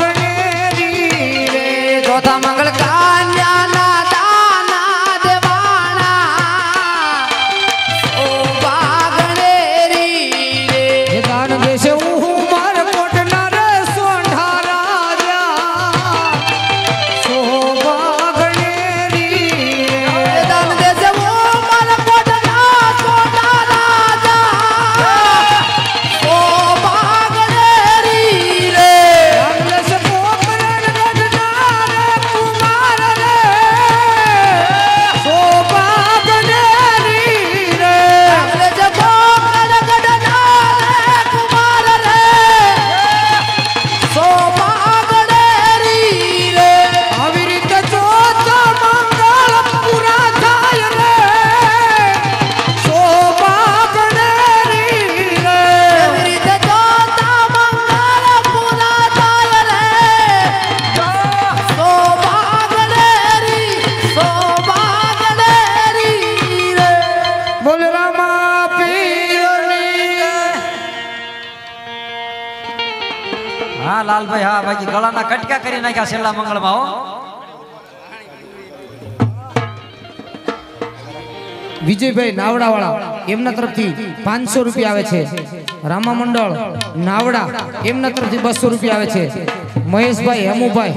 શોભાગણેરી રે ચોથા મંગળ કાન્યાના દાના દેવાણા શોભાગણેરી રે એ દાન દેશે હું માર કોટના રે સોંઢા રાજા શોભાગણેરી રે દાન દેશે ઓ મલકોટના સોના રાજા શોભાગણેરી રે દાન દેશે પોકરણ ગઢના રે કુમાર રે શોભાગણેરી રે દાન દેશે પોકરણ ગઢના રે કુમાર રે શોભાગણેરી રે આવી રીતે ચોથા મંગળ પૂરા થાય રે શોભાગણેરી રે એવી રીતે ચોથા મંગળ પૂરા થાય રે શોભાગણેરી રે બોલ રામા પીરની હા લાલભાઈ હા ભાઈ ગળાના કટકા કરી નાખ્યા છેલ્લા મંગળમાં હો વિજયભાઈ નાવડાવાળા એમના તરફથી 500 રૂપિયા આવે છે રામા મંડળ નાવડા એમના તરફથી 200 રૂપિયા આવે છે મહેશભાઈ હેમુભાઈ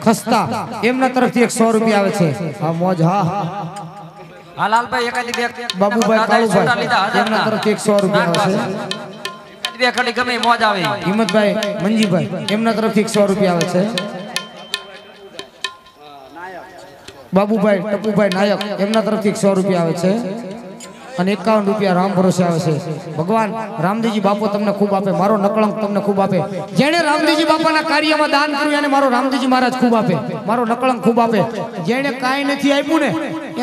ખસ્તા એમના તરફથી 100 રૂપિયા આવે છે હા મોજ હા હા લાલભાઈ એકાદી બે બાબુભાઈ દાદાએ છોટા લીધા કાળુભાઈ એમના હજારના. તરફથી 100 રૂપિયા આવે છે બે ખાલી ગમે મોજ આવે હિંમતભાઈ મંજીભાઈ એમના તરફથી 100 રૂપિયા આવે છે બાબુભાઈ ટપુભાઈ નાયક એમના તરફથી 100 રૂપિયા આવે છે અને 51 રૂપિયા રામ ભરોસે આવે છે ભગવાન રામદેવજી બાપો તમને ખૂબ આપે મારો નકળંક તમને ખૂબ આપે જેણે રામદેવજી બાપાના કાર્યમાં દાન કર્યું એને મારો રામદેવજી મહારાજ ખૂબ આપે મારો નકળંક ખૂબ આપે જેણે કાંઈ નથી આપ્યું ને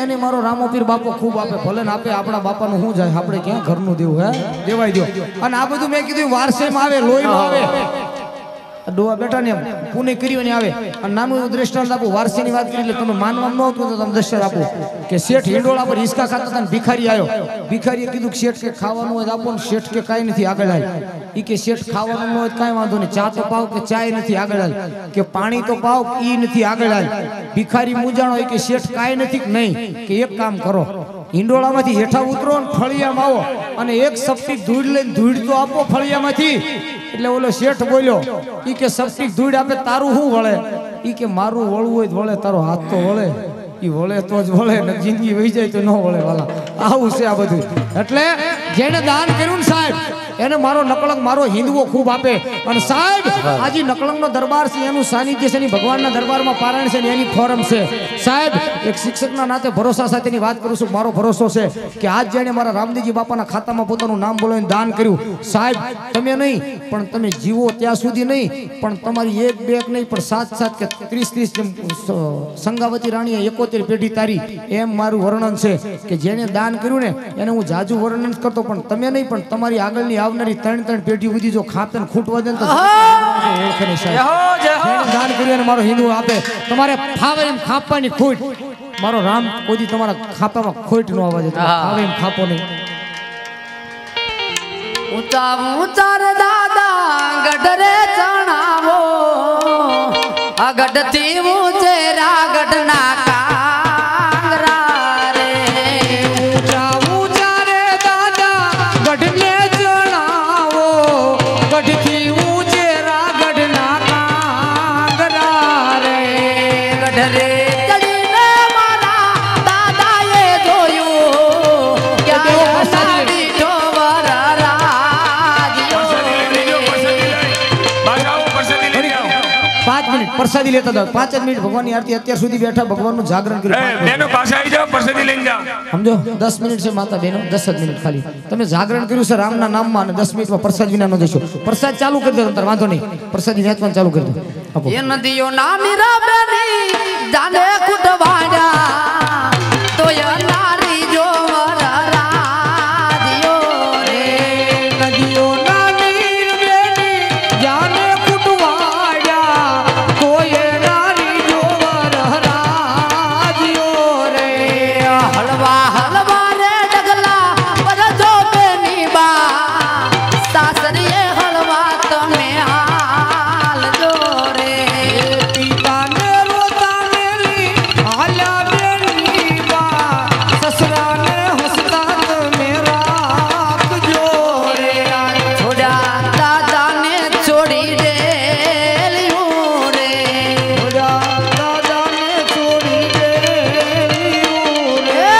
એને મારો રામોપીર બાપો ખૂબ આપે ભલે ને આપે આપણા બાપાનું શું જાય આપણે ક્યાં ઘરનું દેવું હે દેવાઈ દો અને આ બધું મેં કીધું વારસેમાં આવે લોહીમાં આવે ડોવા બેઠા ને પુણે કર્યો ને આવે અને નાનું એવું દ્રષ્ટાંત આપું વારસીની વાત કરી એટલે તમે માનવામાં ન હતું તો તમે દ્રષ્ટાંત આપો કે શેઠ હિંડોળા પર હિંચકા ખાતા હતા ને ભિખારી આવ્યો ભિખારીએ કીધું કે શેઠ કે ખાવાનું હોય તો આપો ને શેઠ કે કાંઈ નથી આગળ હાલ ઈ કે શેઠ ખાવાનું ન હોય તો કાંઈ વાંધો નહીં ચા તો પાવ કે ચાય નથી આગળ હાલ કે પાણી તો પાવ ઈ નથી આગળ હાલ ભિખારી મૂંઝાણો હોય કે શેઠ કાંઈ નથી કે નહીં કે એક કામ કરો હિંડોળામાંથી હેઠા ઉતરો ને ફળિયામાં આવો અને એક સપટી ધૂળ લઈને ધૂળ તો આપો ફળિયામાંથી એટલે ઓલો શેઠ બોલ્યો ઈ કે સપટી ધૂળ આપે તારું શું વળે ઈ કે મારું વળવું હોય તો વળે તારો હાથ તો વળે ઈ વળે તો જ વળે ને જિંદગી વહી જાય તો ન વળે વાલા આવું છે આ બધું એટલે જેને દાન કર્યું ને સાહેબ એને મારો નકળંક મારો હિંદવો ખૂબ આપે અને સાહેબ આજે નકળંકનો દરબાર છે એનું સાનિધ્ય છે ભગવાનના દરબારમાં પારાયણ છે એની ફોરમ છે સાહેબ એક શિક્ષકના નાતે ભરોસા સાથેની વાત કરું છું મારો ભરોસો છે કે આજ જેણે મારા રામદેવજી બાપાના ખાતામાં પોતાનું નામ બોલાવીને દાન કર્યું સાહેબ તમે નહીં પણ તમે જીવો ત્યાં સુધી નહીં પણ તમારી એક બે નહીં પણ 7 કે 30 જેમ સંગાવતી રાણીએ 71 પેઢી તારી એમ મારું વર્ણન છે કે જેને દાન કર્યું ને એને હું જાજુ વર્ણન કરતો પણ તમે નહીં પણ તમારી આગળની આવનારી 3 પેઢી સુધી જો ખાપે ને ખૂટવા દે તો ઓળખે નહીં સાહેબ જેને દાન કર્યું એને મારો હિંદુ આપે તમારે ફાવે એમ ખાપવાની ખોટ મારો રામ કોઈ તમારા ખાપામાં ખોટ ન આવવા દે ફાવે એમ ખાપો નહીં ઊંચા ઊંચા રે દાદા ગઢરે ચણાવો આ ગઢથી ઊંચે રાગઢ ના કાંગરા રે ઊંચા ઊંચા રે દાદા ગઢને ચણાવો ગઢથી ઊંચે રાગઢ ના કાંગરા રે ગઢરે ચડીને મારા દાદાએ જોયું ક્યાં સાડી ઢોવર રાજ્યો પાંચ મિનિટ પ્રસાદી લેતા જાઓ 5 જ મિનિટ ભગવાનની આરતી અત્યાર સુધી બેઠા ભગવાનનું જાગરણ કર્યું બેનો પાસે આવી જાઓ પ્રસાદી લઈને જાઓ સમજો 10 મિનિટ છે માતા બેનો 10 જ મિનિટ ખાલી તમે જાગરણ કર્યું છે રામના નામમાં અને 10 મિનિટમાં પ્રસાદ વિના ન જશો પ્રસાદ ચાલુ કરી દો અંતર વાંધો નહીં પ્રસાદી વેચવાનું ચાલુ કરી દો આપો એ નદીઓ ના મીરા બેની જાને કુટવાડા તો એ નારી જોવર રાજ્યો રે નદીઓ ના નીર બેની જાને કુટવાડા કોઈ નારી જોવર રાજ્યો રે હલવા હલવા રે ડગલા પરજો બેની બા સાસરીએ હલવા તમે હાલ જો રે પિતાને રોતા મેલી હાલ્યા બેની બા સસરાને હસતા તમે રાખજો રે છોડ્યા દાદાને છોડી દેલ્યું રે દાદાને છોડી દેવું રે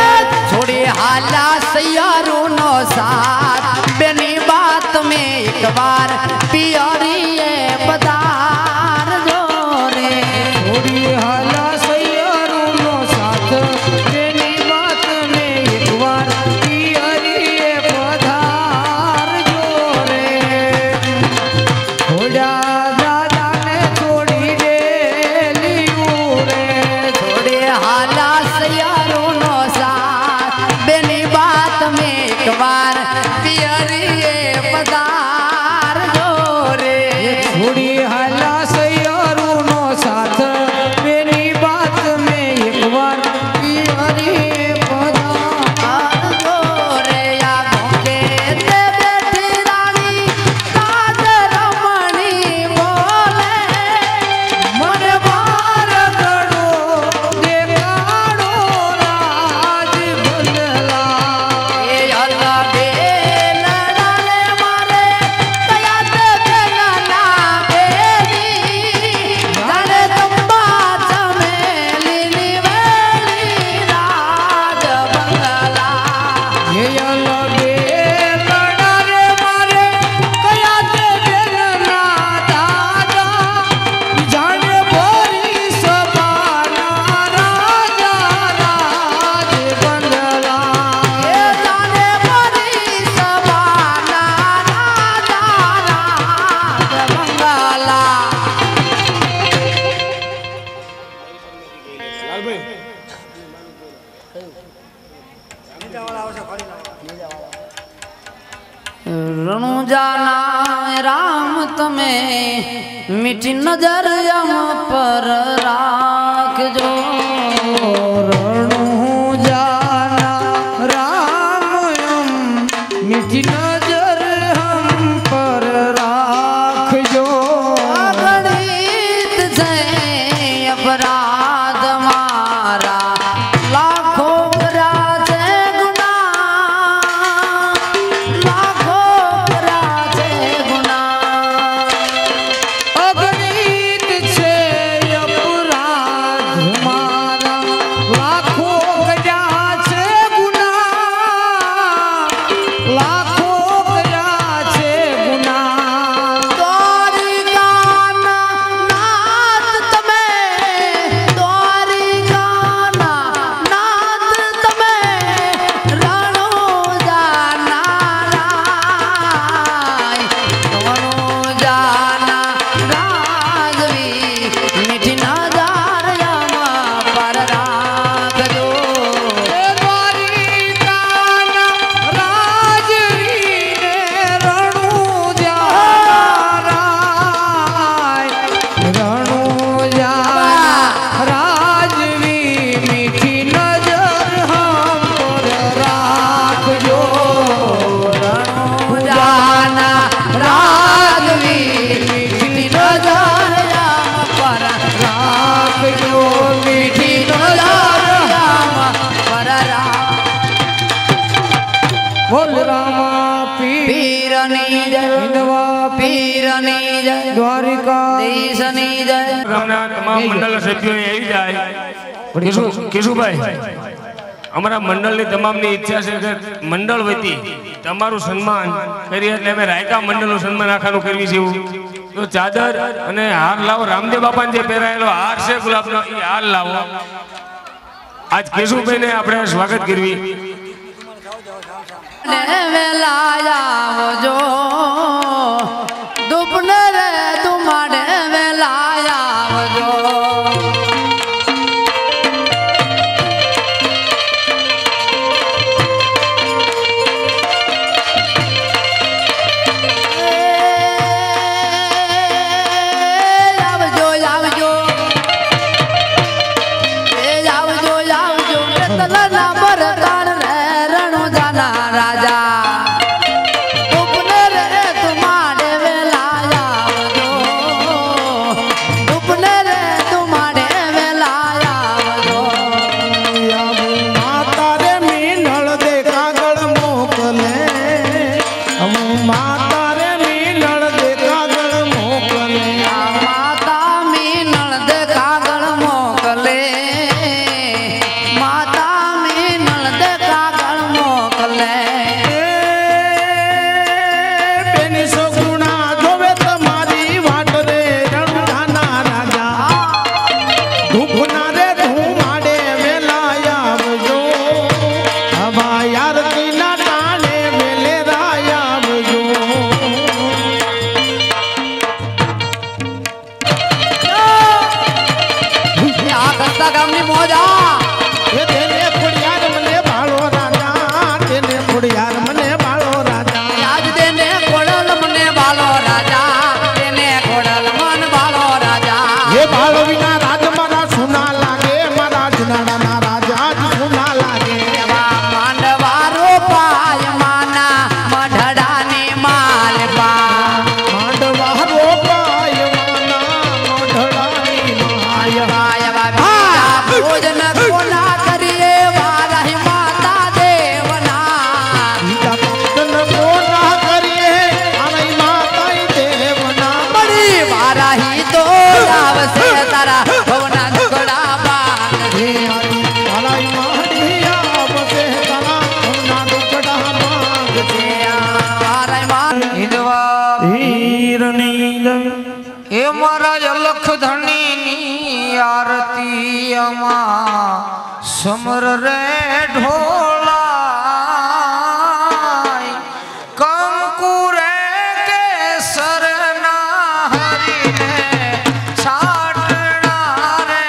છોડી હાલા સૈયારોનો સાથ બેની બાત મેં એક વાર પિયરીએ પધારજો રે છોડી હાલા સૈયારોનો સાથ તેની વાત ને એકવાર પિયરીએ પધારજો રે છોડ્યા દાદાને છોડી દેલ્યું રે છોડી હાલા સૈયારોનો સાથ બેની બાત મેં એક વાર પિયરીએ પધારજો રે છોડી હાલા સૈયારોનો સાથ તેની વાત ને એકવાર પિયરીએ આજો રે આ ભોગે તે બેઠી રાણી રાજ રમણી બોલે મને બાર ગળો દેખાડો રાજ બદલા એ અલ્લા બે લડાલે મારે કયા તે બેના બેની જાણે તંબા ચમેલીની વેલી રાજ બંગલા એ અલગે લડા રે મારે કયા તે બેનના દાદા જાણે ભરી સભાના રાજા રાજ બંગલા એ જાણે બરી સભાના રાજા રાજ બંગલા રણુજાના રામ તમે મીઠી નજર યમ પર રાખજો રણુજાના રામ મીઠી નજર હમ પર રાખજો ગણિત છે અપરાધ મારા લાખો કર્યા છે ગુના લાખો કર્યા છે ગુના અગણિત છે અપરાધ મારા લાખો કર્યા છે ગુના લાખો કર્યા છે ગુના દ્વારિકાના નાથ તમે દ્વારિકાના નાથ તમે રણુજાના રાજવી મીઠી નજર યમ પર રાખજો દ્વારિકાના રાજવીને રણુજા રાજવી મીઠી નજર હમ પર રાખજો રણુજાના રાજવી મીઠી નજર યમ પર રાખજો મીઠી નજર યમ પર બોલ રામા પીરની જય હિંદવા પીરની જય દ્વારિકા દેશની જય ગામના તમામ મંડળ સભ્યો આવી જાય કેશુભાઈ અમારા મંડળની તમામની ઈચ્છા છે કે મંડળ વતી તમારું સન્માન કરીએ એટલે અમે રાયકા મંડળનું સન્માન આખાનું કરવી છે એવું તો ચાદર અને હાર લાવો રામદેવ બાપાને જે પહેરાયેલો હાર છે ગુલાબનો એ હાર લાવો આજ કેશુભાઈને આપણે સ્વાગત કરવી વેલા આવજો દુપને રે તુમાડે વેલા આવજો આવજો આવજો આવજો આવજો તલના બરદાન રે રણુજાના રાજા ઉપને રે તુમાડે વેલા આવજો ઉપને રે તુમાડે વેલા આવજો માતા રે મીનળ દે કાગળ મોકલે માતા રે મીનળ દે કાગળ મોકલે માતા મીનળ દે કાગળ મોકલે માતા મીનળ દે કાગળ મોકલે બેની સગુણા જોવે તમારી વાટ રે રણુજાના રાજા ધૂપના રે ધૂમાડે વેલા આવજો હવા યારતીના ટાણે વેલે રાય આવજો આ કરતા ગામની મોજા એ તેને ખોડિયાર મને ભાળો રાજા તેને ખોડિયાર મને ભાળો રાજા આજ તેને ખોડલ મને બાલો રાજા તેને ખોડલ મન બાલો રાજા એ ભાળો વિના રાજ મારા સુના લાગે મારા જનાડાના રાજા જ સુના લાગે એવા માંડવા રોપાય માના મઢડાની માલપા માંડવા રોપાય માના મોઢડાની માય એવા બીજા ભોજન કોના કરીએ વારાહી માતા દેવના બીજા ભક્તન કોના કરીએ આનઈ માતાઈ દેવના મળી વારાહી તો આવશે તારા ભવના ઝઘડા બાંધ હે આદિ આલાઈ માડી આવશે તારા હમના દુકડા માંગશે વારાહી માં હીરની જય એ મારા અલખ ધણીની આરતી અમા સમર રે ઢોલાય કંકુ રે કેસર ના હરીને છાટણા રે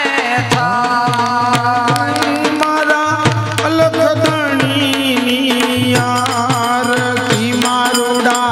થાય મારા અલખ ધણીની આરતી મારુડા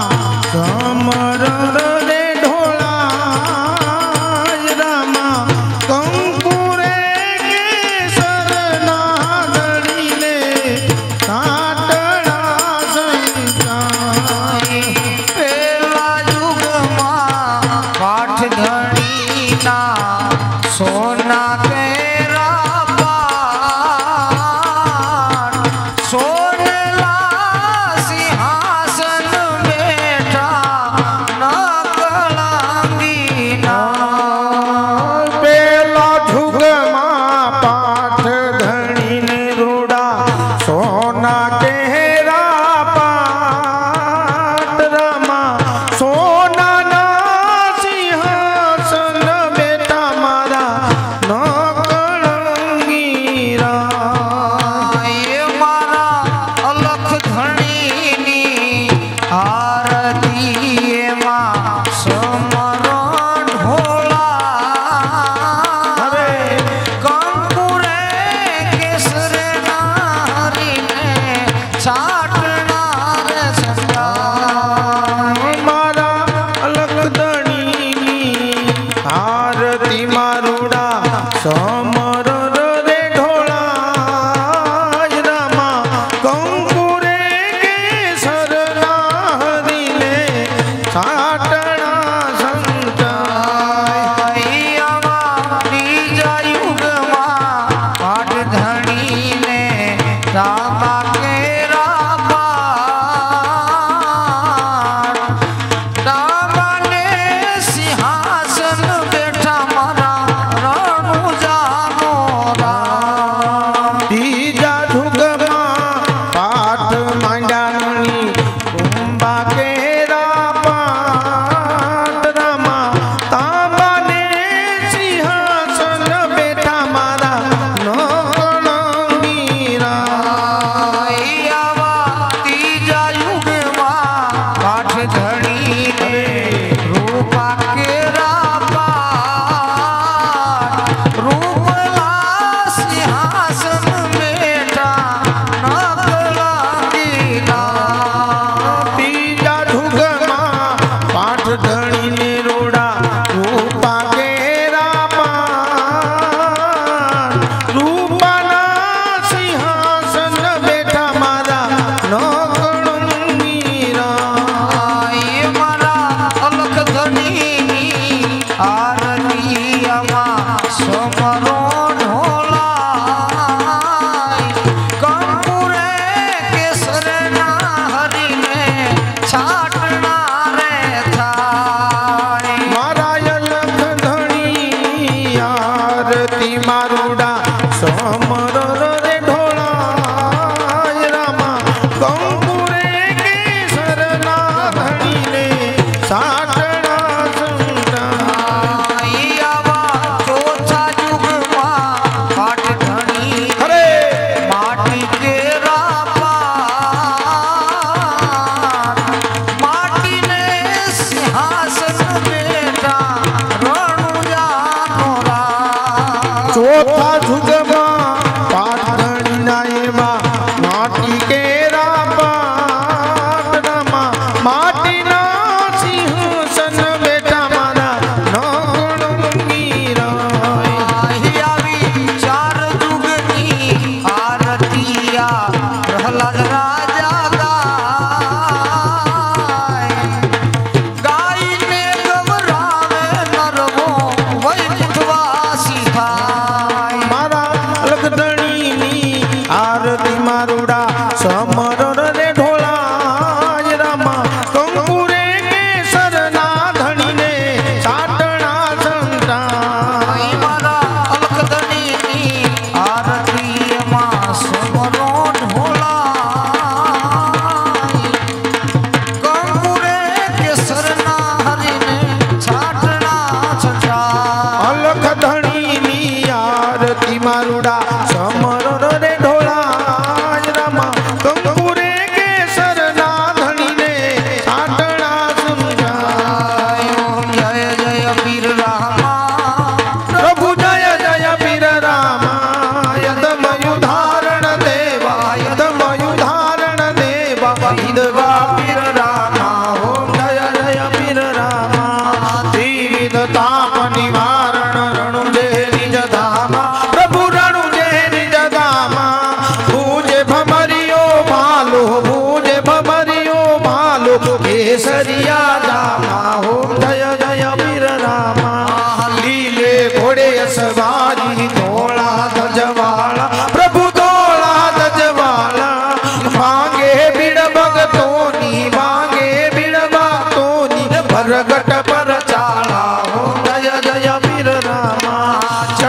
मारा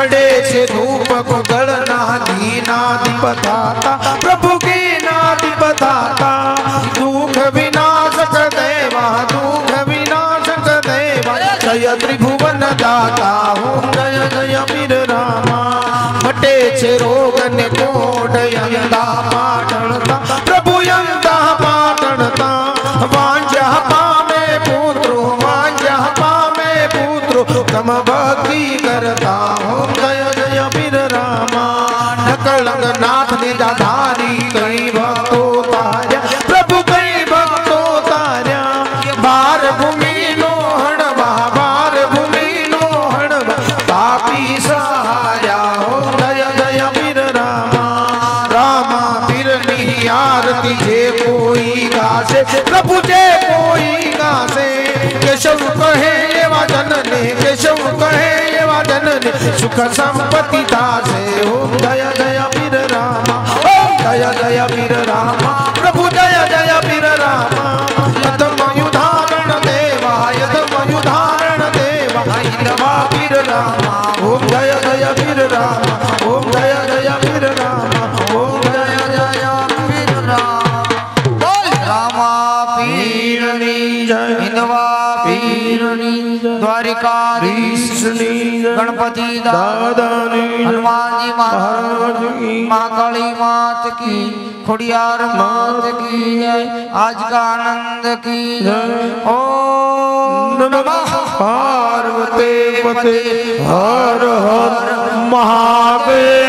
चढ़े छे धूप गणना दीनाधिप दाता प्रभु की नाधिप दाता दुख विनाशक देवा दुख विनाशक देवा जय त्रिभुवन दाता ओम जय जय वीर रामा मटे छे रोग ने कोट यंदा पाटणता प्रभु यंदा पाटणता वांझा पामे पुत्रो वांझा पामे पुत्रो तम भक्ति करता ओम जय जय वीर रामा नकलंग नाथ निजाधारी कई भक्तो तार्या प्रभु कई भक्तो तार्या बार भूमि लोहण बार भूमि लोहण पापी सहाया ओम जय जय वीर रामा रामा पीरनी आरती जे कोई गासे प्रभु जे कोई गासे केशव कहे एवा जनने केशव कहे एवा जनने सुख संपत्ति दासे ओम जय जय वीर रामा ओम जय जय वीर रामा प्रभु जय जय वीर रामा यतमयुधारण देवा यतमयुधारण देवा इनवा वीर रामा ओम जय जय वीर रामा ओम जय जय वीर रामा ओम जय जय वीर रामा बोल रामा पीरनी जय इनवा पीरनी द्वारिकाधीश गणपति दादा हनुमान जी महाराज की महाकाली मात की खुड़ियार मात की जय आज का आनंद की जय ओम नमः पार्वती पते हर हर महादेव।